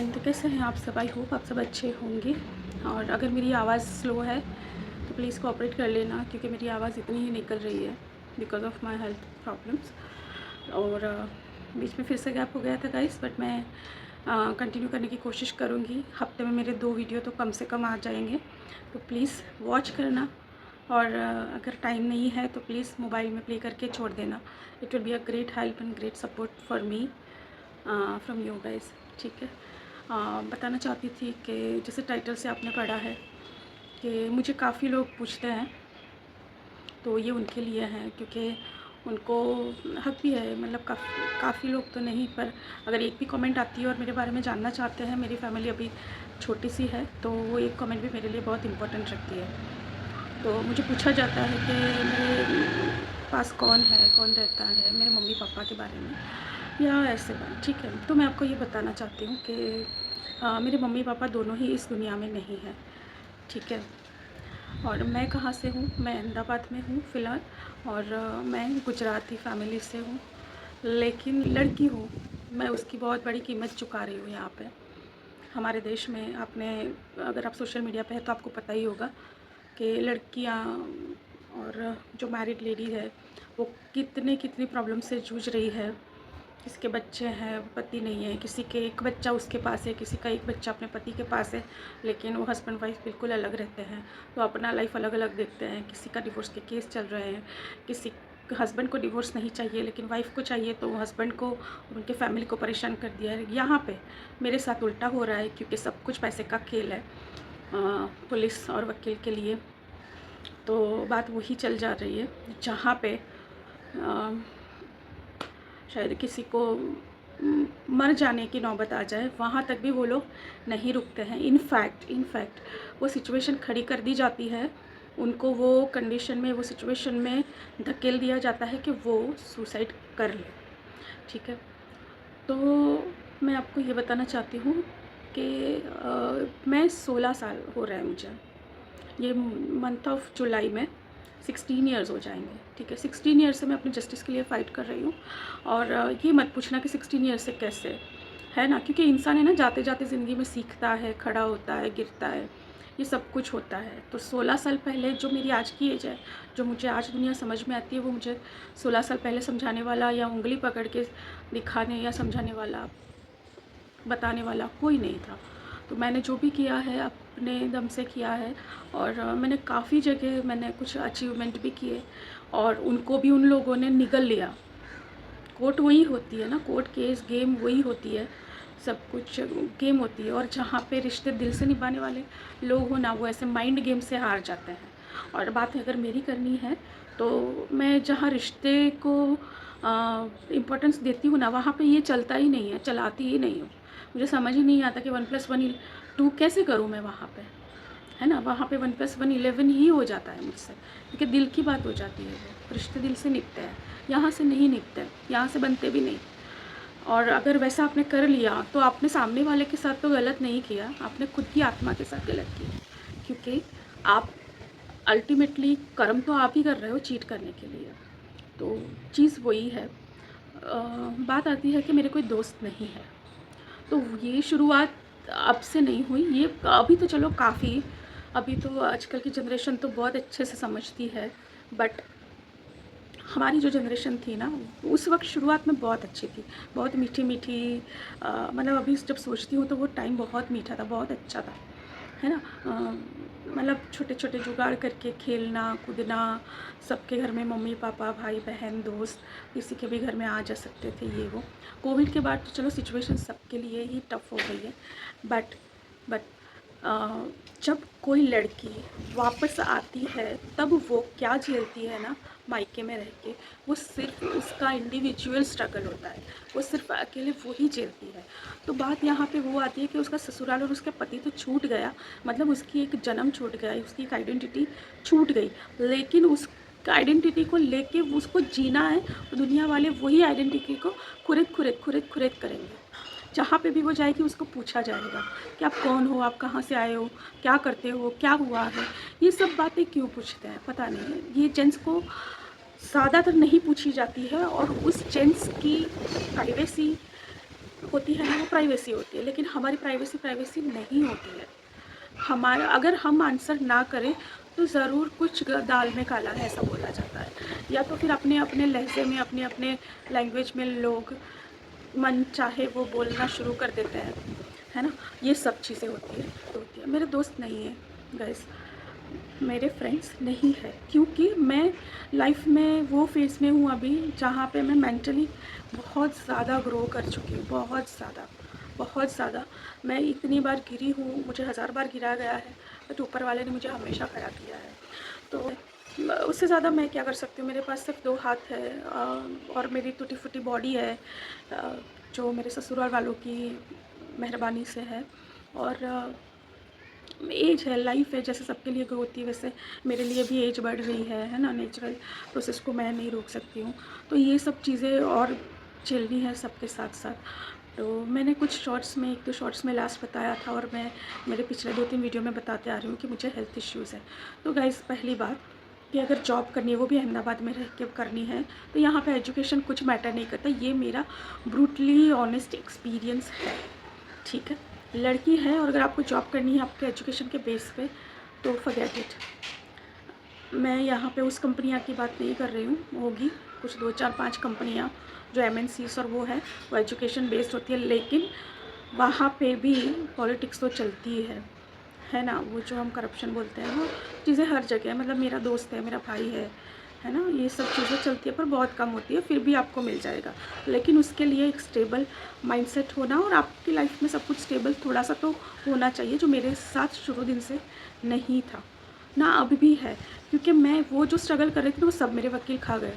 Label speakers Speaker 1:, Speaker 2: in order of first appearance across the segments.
Speaker 1: Everyone, तो कैसे हैं आप सब। आई होप आप सब अच्छे होंगे। और अगर मेरी आवाज़ स्लो है तो प्लीज़ कोऑपरेट कर लेना, क्योंकि मेरी आवाज़ इतनी ही निकल रही है because of my health problems. और बीच में फिर से गैप हो गया था गाइस, बट मैं कंटिन्यू करने की कोशिश करूँगी। हफ्ते में मेरे 2 वीडियो तो कम से कम आ जाएंगे, तो प्लीज़ वॉच करना। और अगर टाइम नहीं है तो प्लीज़ मोबाइल में प्ले करके छोड़ देना। It will be a great help and great support for me from you guys. ठीक है। बताना चाहती थी कि जैसे टाइटल से आपने पढ़ा है कि मुझे काफ़ी लोग पूछते हैं, तो ये उनके लिए हैं, क्योंकि उनको हक भी है। मतलब काफ़ी लोग तो नहीं, पर अगर एक भी कमेंट आती है और मेरे बारे में जानना चाहते हैं, मेरी फैमिली अभी छोटी सी है, तो वो एक कमेंट भी मेरे लिए बहुत इम्पोर्टेंट रखती है। तो मुझे पूछा जाता है कि मेरे पास कौन है, कौन रहता है, मेरे मम्मी पापा के बारे में या ऐसे बात। ठीक है, तो मैं आपको ये बताना चाहती हूँ कि मेरे मम्मी पापा दोनों ही इस दुनिया में नहीं हैं। ठीक है। और मैं कहाँ से हूँ, मैं अहमदाबाद में हूँ फ़िलहाल। और मैं गुजराती फैमिली से हूँ, लेकिन लड़की हूँ। मैं उसकी बहुत बड़ी कीमत चुका रही हूँ यहाँ पे हमारे देश में। आपने, अगर आप सोशल मीडिया पे है तो आपको पता ही होगा कि लड़कियाँ और जो मैरिड लेडी है वो कितनी प्रॉब्लम से जूझ रही है। किसी के बच्चे हैं, पति नहीं है, किसी के एक बच्चा उसके पास है, किसी का एक बच्चा अपने पति के पास है, लेकिन वो हस्बैंड वाइफ बिल्कुल अलग रहते हैं, तो अपना लाइफ अलग अलग देखते हैं। किसी का डिवोर्स के केस चल रहे हैं, किसी हस्बैंड को डिवोर्स नहीं चाहिए लेकिन वाइफ को चाहिए, तो हस्बैंड को और उनके फैमिली को परेशान कर दिया है। यहाँ पे मेरे साथ उल्टा हो रहा है, क्योंकि सब कुछ पैसे का खेल है पुलिस और वकील के लिए। तो बात वही चल जा रही है जहाँ पे शायद किसी को मर जाने की नौबत आ जाए, वहाँ तक भी वो लोग नहीं रुकते हैं। इनफैक्ट वो सिचुएशन खड़ी कर दी जाती है, उनको वो कंडीशन में, वो सिचुएशन में धकेल दिया जाता है कि वो सुसाइड कर ले। ठीक है। तो मैं आपको ये बताना चाहती हूँ कि मैं 16 साल हो रहा है मुझे, ये मंथ ऑफ जुलाई में 16 ईयर्स हो जाएंगे। ठीक है, 16 ईयर्स से मैं अपने जस्टिस के लिए फ़ाइट कर रही हूँ। और ये मत पूछना कि 16 ईयर्स से कैसे, है ना, क्योंकि इंसान है ना, जाते जाते ज़िंदगी में सीखता है, खड़ा होता है, गिरता है, ये सब कुछ होता है। तो 16 साल पहले जो मेरी आज की एज है, जो मुझे आज दुनिया समझ में आती है, वो मुझे 16 साल पहले समझाने वाला या उंगली पकड़ के दिखाने या समझाने वाला, बताने वाला कोई नहीं था। तो मैंने जो भी किया है अपने दम से किया है। और मैंने काफ़ी जगह मैंने कुछ अचीवमेंट भी किए, और उनको भी उन लोगों ने निगल लिया। कोर्ट वही होती है ना, कोर्ट केस गेम वही होती है, सब कुछ गेम होती है। और जहाँ पे रिश्ते दिल से निभाने वाले लोग हो ना, वो ऐसे माइंड गेम से हार जाते हैं। और बात अगर मेरी करनी है तो मैं जहाँ रिश्ते को इम्पोर्टेंस देती हूँ ना, वहाँ पे ये चलता ही नहीं है, चलाती ही नहीं हूँ। मुझे समझ ही नहीं आता कि 1+1 2 कैसे करूँ मैं वहाँ पे, है ना। वहाँ पे 1+1 11 ही हो जाता है मुझसे, क्योंकि दिल की बात हो जाती है। वो रिश्ते दिल से निभते हैं, यहाँ से नहीं निभते, यहाँ से बनते भी नहीं। और अगर वैसा आपने कर लिया तो आपने सामने वाले के साथ तो गलत नहीं किया, आपने खुद की आत्मा के साथ गलत किया, क्योंकि आप अल्टीमेटली कर्म तो आप ही कर रहे हो चीट करने के लिए। तो चीज़ वही है। बात आती है कि मेरे कोई दोस्त नहीं है, तो ये शुरुआत अब से नहीं हुई, ये अभी तो चलो काफ़ी, अभी तो आजकल की जनरेशन तो बहुत अच्छे से समझती है, बट हमारी जो जनरेशन थी ना, उस वक्त शुरुआत में बहुत अच्छी थी, बहुत मीठी मीठी। मतलब अभी जब सोचती हूँ तो वो टाइम बहुत मीठा था, बहुत अच्छा था, है ना। मतलब छोटे छोटे जुगाड़ करके खेलना कूदना, सबके घर में मम्मी पापा भाई बहन दोस्त, किसी के भी घर में आ जा सकते थे, ये वो। कोविड के बाद तो चलो सिचुएशन सबके लिए ही टफ़ हो गई है, बट जब कोई लड़की वापस आती है तब वो क्या झेलती है ना, मायके में रह के, वो सिर्फ उसका इंडिविजुअल स्ट्रगल होता है, वो सिर्फ अकेले वो ही झेलती है। तो बात यहाँ पे वो आती है कि उसका ससुराल और उसके पति तो छूट गया, मतलब उसकी एक जन्म छूट गया, उसकी एक आइडेंटिटी छूट गई, लेकिन उस आइडेंटिटी को लेके उसको जीना है। दुनिया वाले वही आइडेंटिटी को खुरेद करेंगे। जहाँ पे भी वो जाएगी उसको पूछा जाएगा कि आप कौन हो, आप कहाँ से आए हो, क्या करते हो, क्या हुआ है। ये सब बातें क्यों पूछते हैं पता नहीं, ये जेंट्स को ज़्यादातर नहीं पूछी जाती है। और उस जेंट्स की प्राइवेसी होती है ना, वो प्राइवेसी होती है, लेकिन हमारी प्राइवेसी प्राइवेसी नहीं होती है। हमारा अगर हम आंसर ना करें तो ज़रूर कुछ दाल में काला है, ऐसा बोला जाता है। या तो फिर अपने अपने लहजे में, अपने अपने लैंग्वेज में लोग मन चाहे वो बोलना शुरू कर देते हैं, है ना? ये सब चीज़ें होती है। मेरे दोस्त नहीं है गाइस, मेरे फ्रेंड्स नहीं है, क्योंकि मैं लाइफ में वो फेज़ में हूँ अभी जहाँ पे मैं मेंटली बहुत ज़्यादा ग्रो कर चुकी हूँ, बहुत ज़्यादा। मैं इतनी बार गिरी हूँ, मुझे 1000 बार गिराया गया है, बट ऊपर वाले ने मुझे हमेशा खड़ा किया है। तो उससे ज़्यादा मैं क्या कर सकती हूँ? मेरे पास सिर्फ 2 हाथ है और मेरी टूटी-फूटी बॉडी है, जो मेरे ससुराल वालों की मेहरबानी से है। और एज है, लाइफ है, जैसे सबके लिए होती है वैसे मेरे लिए भी एज बढ़ रही है ना? नेचुरल प्रोसेस को मैं नहीं रोक सकती हूँ। तो ये सब चीज़ें और झेलनी है सबके साथ-साथ। तो मैंने कुछ शॉर्ट्स में 1-2 शॉर्ट्स में लास्ट बताया था, और मैं मेरे पिछले 2-3 वीडियो में बताते आ रही हूँ कि मुझे हेल्थ इश्यूज़ हैं। तो गाइज़, पहली बात कि अगर जॉब करनी है, वो भी अहमदाबाद में रह के करनी है, तो यहाँ पे एजुकेशन कुछ मैटर नहीं करता। ये मेरा ब्रूटली ऑनेस्ट एक्सपीरियंस है, ठीक है? लड़की है और अगर आपको जॉब करनी है आपके एजुकेशन के बेस पे, तो फॉरगेट इट। मैं यहाँ पे उस कंपनियाँ की बात नहीं कर रही हूँ, होगी कुछ 2, 4, 5 कंपनियाँ जो एमएनसीज़ और वो है, वो एजुकेशन बेस्ड होती है, लेकिन वहाँ पे भी पॉलिटिक्स तो चलती है ना? वो जो हम करप्शन बोलते हैं, वो चीज़ें हर जगह है। मतलब मेरा दोस्त है, मेरा भाई है ना? ये सब चीज़ें चलती है, पर बहुत कम होती है, फिर भी आपको मिल जाएगा। लेकिन उसके लिए एक स्टेबल माइंडसेट होना, और आपकी लाइफ में सब कुछ स्टेबल थोड़ा सा तो होना चाहिए, जो मेरे साथ शुरू दिन से नहीं था ना, अभी भी है। क्योंकि मैं वो जो स्ट्रगल कर रही थी, वो सब मेरे वकील खा गए।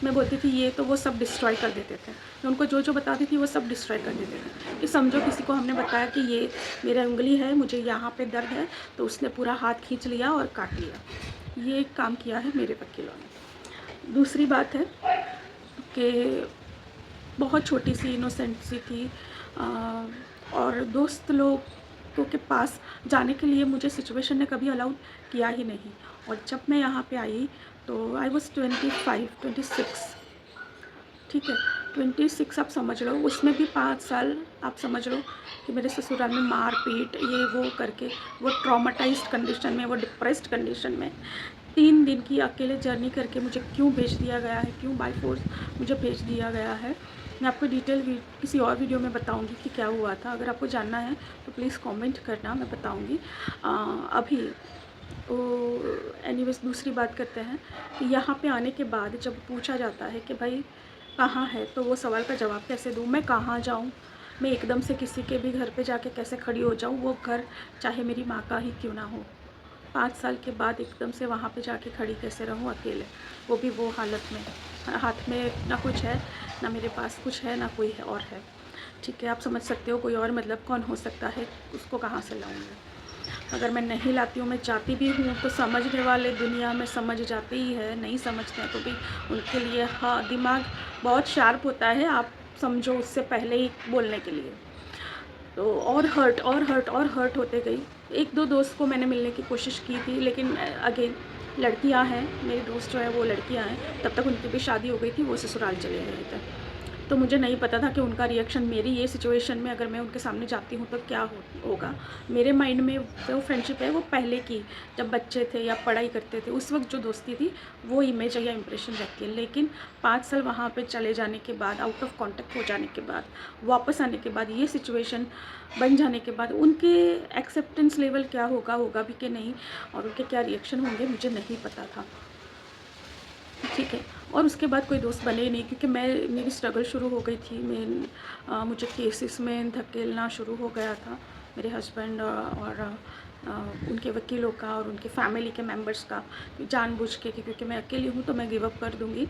Speaker 1: मैं बोलती थी ये, तो वो सब डिस्ट्रॉय कर देते थे। मैं उनको जो बताती थी वो सब डिस्ट्रॉय कर देते थे। कि समझो किसी को हमने बताया कि ये मेरा उंगली है, मुझे यहाँ पे दर्द है, तो उसने पूरा हाथ खींच लिया और काट लिया। ये एक काम किया है मेरे वकीलों ने। दूसरी बात है कि बहुत छोटी सी इनोसेंट सी थी, और दोस्त लोगों के पास जाने के लिए मुझे सिचुएशन ने कभी अलाउ किया ही नहीं। और जब मैं यहाँ पे आई तो आई वॉज़ 26, ठीक है, 26 आप समझ लो। उसमें भी 5 साल आप समझ लो कि मेरे ससुराल में मार पीट ये वो करके, वो ट्रॉमाटाइज्ड कंडीशन में, वो डिप्रेस्ड कंडीशन में 3 दिन की अकेले जर्नी करके मुझे क्यों भेज दिया गया है, क्यों बाय फोर्स मुझे भेज दिया गया है। मैं आपको डिटेल किसी और वीडियो में बताऊंगी कि क्या हुआ था। अगर आपको जानना है तो प्लीज़ कमेंट करना, मैं बताऊंगी। अभी एनीवेज, दूसरी बात करते हैं कि यहाँ पे आने के बाद जब पूछा जाता है कि भाई कहाँ है, तो वो सवाल का जवाब कैसे दूँ? मैं कहाँ जाऊँ? मैं एकदम से किसी के भी घर पे जाके कैसे खड़ी हो जाऊँ? वो घर चाहे मेरी माँ का ही क्यों ना हो। 5 साल के बाद एकदम से वहाँ पे जाके खड़ी कैसे रहूँ अकेले, वो भी वो हालत में। हाथ में ना कुछ है, ना मेरे पास कुछ है, ना कोई है और है, ठीक है? आप समझ सकते हो, कोई और मतलब कौन हो सकता है, उसको कहाँ से लाऊँ मैं? अगर मैं नहीं लाती हूँ, मैं चाहती भी हूँ, तो समझने वाले दुनिया में समझ जाते ही है, नहीं समझते हैं तो भी उनके लिए हाँ, दिमाग बहुत शार्प होता है, आप समझो उससे पहले ही बोलने के लिए। तो और हर्ट होते गई। 1-2 दोस्त को मैंने मिलने की कोशिश की थी, लेकिन अगेन लड़कियां हैं, मेरी दोस्त जो है वो लड़कियां हैं, तब तक उनकी भी शादी हो गई थी, वो ससुराल चले गए थे। तो मुझे नहीं पता था कि उनका रिएक्शन मेरी ये सिचुएशन में अगर मैं उनके सामने जाती हूँ तो क्या होगा। मेरे माइंड में वो फ्रेंडशिप है, वो पहले की, जब बच्चे थे या पढ़ाई करते थे उस वक्त जो दोस्ती थी, वो इमेज या इम्प्रेशन रहती है। लेकिन 5 साल वहाँ पे चले जाने के बाद, आउट ऑफ कॉन्टेक्ट हो जाने के बाद, वापस आने के बाद, ये सिचुएशन बन जाने के बाद, उनके एक्सेप्टेंस लेवल क्या होगा भी कि नहीं, और उनके क्या रिएक्शन होंगे, मुझे नहीं पता था, ठीक है। और उसके बाद कोई दोस्त बने ही नहीं, क्योंकि मेरी स्ट्रगल शुरू हो गई थी। मुझे केसेस में धकेलना शुरू हो गया था, मेरे हस्बैंड और उनके वकीलों का और उनके फैमिली के मेंबर्स का, जानबूझ के कि क्योंकि मैं अकेली हूँ तो मैं गिव अप कर दूँगी।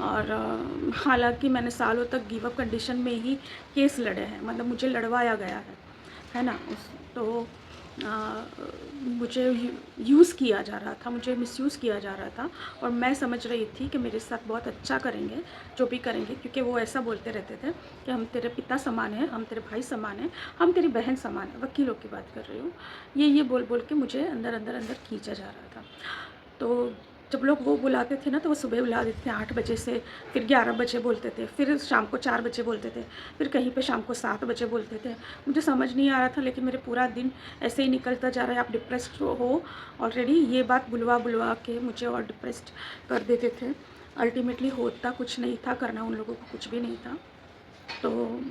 Speaker 1: और हालांकि मैंने सालों तक गिव अप कंडीशन में ही केस लड़े हैं, मतलब मुझे लड़वाया गया है ना। तो मुझे यूज़ किया जा रहा था, मुझे मिसयूज़ किया जा रहा था, और मैं समझ रही थी कि मेरे साथ बहुत अच्छा करेंगे, जो भी करेंगे, क्योंकि वो ऐसा बोलते रहते थे कि हम तेरे पिता समान हैं, हम तेरे भाई समान हैं, हम तेरी बहन समान हैं। वकीलों की बात कर रही हूँ। ये बोल बोल के मुझे अंदर अंदर अंदर खींचा जा रहा था। तो जब लोग वो बुलाते थे ना तो वो सुबह बुला देते थे 8 बजे से, फिर 11 बजे बोलते थे, फिर शाम को 4 बजे बोलते थे, फिर कहीं पे शाम को 7 बजे बोलते थे। मुझे समझ नहीं आ रहा था, लेकिन मेरे पूरा दिन ऐसे ही निकलता जा रहा है। आप डिप्रेस्ड हो ऑलरेडी, ये बात बुलवा के मुझे और डिप्रेस्ड कर देते थे। अल्टीमेटली होता कुछ नहीं था, करना उन लोगों को कुछ भी नहीं था। तो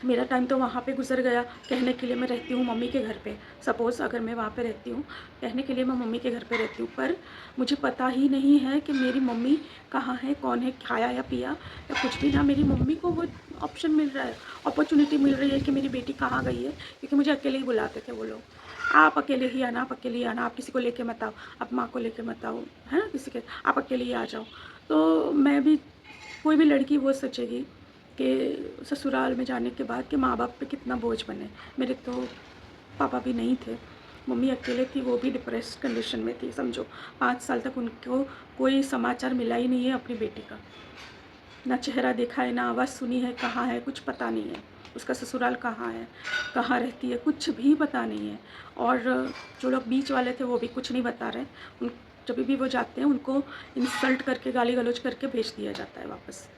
Speaker 1: मेरा टाइम तो वहाँ पे गुज़र गया। कहने के लिए मैं रहती हूँ मम्मी के घर पे, सपोज़ अगर मैं वहाँ पे रहती हूँ, कहने के लिए मैं मम्मी के घर पे रहती हूँ, पर मुझे पता ही नहीं है कि मेरी मम्मी कहाँ है, कौन है, खाया या पिया या कुछ भी ना। मेरी मम्मी को वो ऑप्शन मिल रहा है, अपॉर्चुनिटी मिल रही है कि मेरी बेटी कहाँ गई है, क्योंकि मुझे अकेले ही बुलाते थे वो लोग। आप अकेले ही आना, आप अकेले ही आना, आप किसी को लेके मत आओ, आप माँ को लेके मत आओ, है ना, किसी के, आप अकेले ही आ जाओ। तो मैं भी, कोई भी लड़की वो सोचेगी कि ससुराल में जाने के बाद कि माँ बाप पे कितना बोझ बने। मेरे तो पापा भी नहीं थे, मम्मी अकेले थी, वो भी डिप्रेस्ड कंडीशन में थी समझो। 5 साल तक उनको कोई समाचार मिला ही नहीं है अपनी बेटी का, ना चेहरा देखा है, ना आवाज़ सुनी है, कहाँ है कुछ पता नहीं है, उसका ससुराल कहाँ है, कहाँ रहती है, कुछ भी पता नहीं है। और जो लोग बीच वाले थे वो भी कुछ नहीं बता रहे। उन जब भी वो जाते हैं उनको इंसल्ट करके, गाली गलौज करके भेज दिया जाता है वापस।